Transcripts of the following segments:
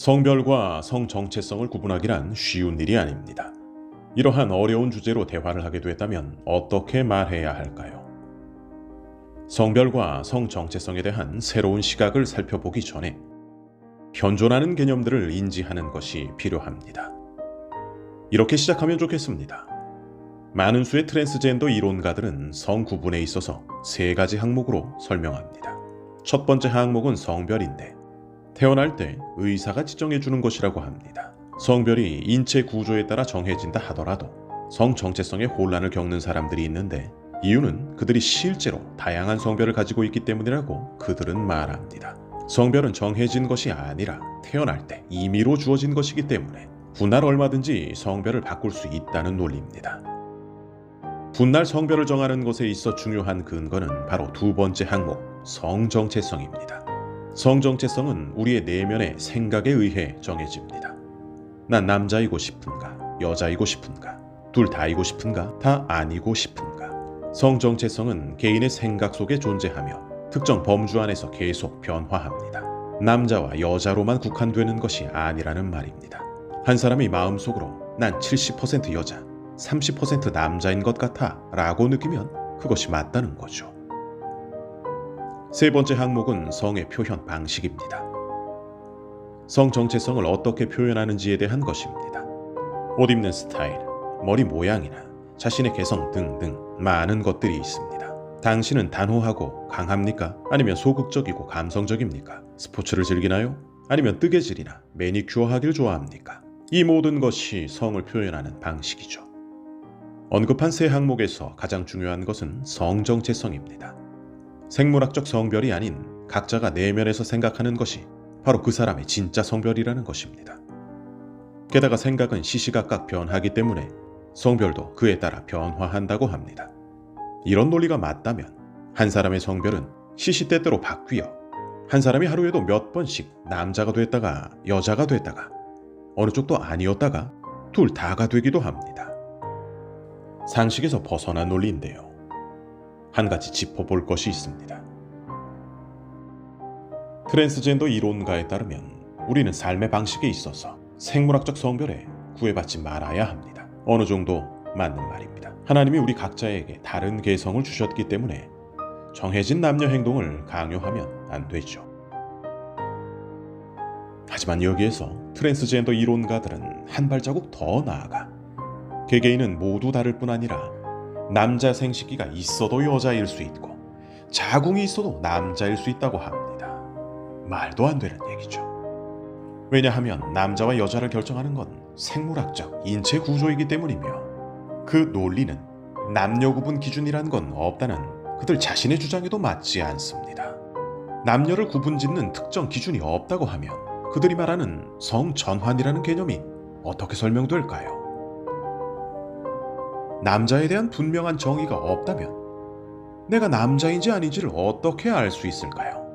성별과 성 정체성을 구분하기란 쉬운 일이 아닙니다. 이러한 어려운 주제로 대화를 하게 됐다면 어떻게 말해야 할까요? 성별과 성 정체성에 대한 새로운 시각을 살펴보기 전에 현존하는 개념들을 인지하는 것이 필요합니다. 이렇게 시작하면 좋겠습니다. 많은 수의 트랜스젠더 이론가들은 성 구분에 있어서 세 가지 항목으로 설명합니다. 첫 번째 항목은 성별인데, 태어날 때 의사가 지정해 주는 것이라고 합니다. 성별이 인체 구조에 따라 정해진다 하더라도 성 정체성에 혼란을 겪는 사람들이 있는데, 이유는 그들이 실제로 다양한 성별을 가지고 있기 때문이라고 그들은 말합니다. 성별은 정해진 것이 아니라 태어날 때 임의로 주어진 것이기 때문에 훗날 얼마든지 성별을 바꿀 수 있다는 논리입니다. 훗날 성별을 정하는 것에 있어 중요한 근거는 바로 두 번째 항목, 성정체성입니다. 성정체성은 우리의 내면의 생각에 의해 정해집니다. 난 남자이고 싶은가? 여자이고 싶은가? 둘 다이고 싶은가? 다 아니고 싶은가? 성정체성은 개인의 생각 속에 존재하며 특정 범주 안에서 계속 변화합니다. 남자와 여자로만 국한되는 것이 아니라는 말입니다. 한 사람이 마음속으로 난 70% 여자, 30% 남자인 것 같아 라고 느끼면 그것이 맞다는 거죠. 세 번째 항목은 성의 표현 방식입니다. 성 정체성을 어떻게 표현하는지에 대한 것입니다. 옷 입는 스타일, 머리 모양이나 자신의 개성 등등 많은 것들이 있습니다. 당신은 단호하고 강합니까? 아니면 소극적이고 감성적입니까? 스포츠를 즐기나요? 아니면 뜨개질이나 매니큐어 하기를 좋아합니까? 이 모든 것이 성을 표현하는 방식이죠. 언급한 세 항목에서 가장 중요한 것은 성정체성입니다. 생물학적 성별이 아닌 각자가 내면에서 생각하는 것이 바로 그 사람의 진짜 성별이라는 것입니다. 게다가 생각은 시시각각 변하기 때문에 성별도 그에 따라 변화한다고 합니다. 이런 논리가 맞다면 한 사람의 성별은 시시때때로 바뀌어 한 사람이 하루에도 몇 번씩 남자가 됐다가 여자가 됐다가 어느 쪽도 아니었다가 둘 다가 되기도 합니다. 상식에서 벗어난 논리인데요. 한 가지 짚어볼 것이 있습니다. 트랜스젠더 이론가에 따르면 우리는 삶의 방식에 있어서 생물학적 성별에 구애받지 말아야 합니다. 어느 정도 맞는 말입니다. 하나님이 우리 각자에게 다른 개성을 주셨기 때문에 정해진 남녀 행동을 강요하면 안 되죠. 하지만 여기에서 트랜스젠더 이론가들은 한 발자국 더 나아가 개개인은 모두 다를 뿐 아니라 남자 생식기가 있어도 여자일 수 있고 자궁이 있어도 남자일 수 있다고 합니다. 말도 안 되는 얘기죠. 왜냐하면 남자와 여자를 결정하는 건 생물학적 인체 구조이기 때문이며, 그 논리는 남녀 구분 기준이란 건 없다는 그들 자신의 주장에도 맞지 않습니다. 남녀를 구분짓는 특정 기준이 없다고 하면 그들이 말하는 성전환이라는 개념이 어떻게 설명될까요? 남자에 대한 분명한 정의가 없다면 내가 남자인지 아닌지를 어떻게 알 수 있을까요?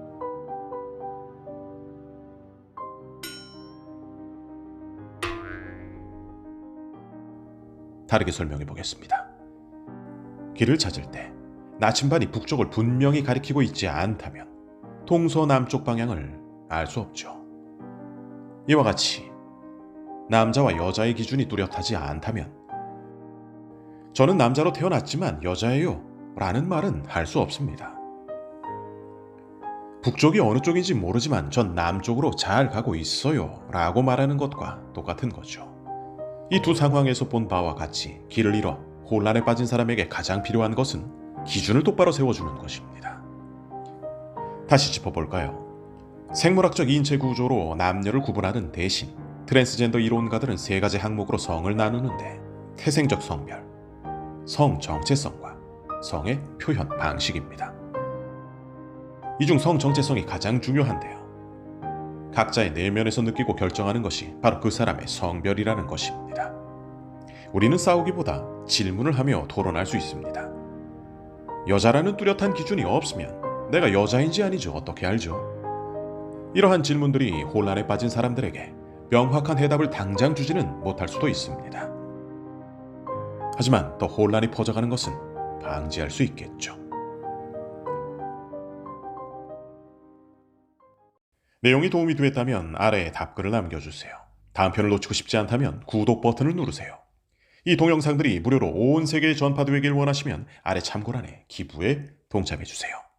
다르게 설명해 보겠습니다. 길을 찾을 때 나침반이 북쪽을 분명히 가리키고 있지 않다면 동서남쪽 방향을 알 수 없죠. 이와 같이 남자와 여자의 기준이 뚜렷하지 않다면 저는 남자로 태어났지만 여자예요 라는 말은 할 수 없습니다. 북쪽이 어느 쪽인지 모르지만 전 남쪽으로 잘 가고 있어요 라고 말하는 것과 똑같은 거죠. 이 두 상황에서 본 바와 같이 길을 잃어 혼란에 빠진 사람에게 가장 필요한 것은 기준을 똑바로 세워주는 것입니다. 다시 짚어볼까요? 생물학적 인체 구조로 남녀를 구분하는 대신 트랜스젠더 이론가들은 세 가지 항목으로 성을 나누는데, 태생적 성별, 성 정체성과 성의 표현 방식입니다. 이 중 성 정체성이 가장 중요한데요. 각자의 내면에서 느끼고 결정하는 것이 바로 그 사람의 성별이라는 것입니다. 우리는 싸우기보다 질문을 하며 토론할 수 있습니다. 여자라는 뚜렷한 기준이 없으면 내가 여자인지 아닌지 어떻게 알죠? 이러한 질문들이 혼란에 빠진 사람들에게 명확한 해답을 당장 주지는 못할 수도 있습니다. 하지만 더 혼란이 퍼져가는 것은 방지할 수 있겠죠. 내용이 도움이 되었다면 아래에 답글을 남겨주세요. 다음 편을 놓치고 싶지 않다면 구독 버튼을 누르세요. 이 동영상들이 무료로 온 세계에 전파되길 원하시면 아래 참고란에 기부에 동참해주세요.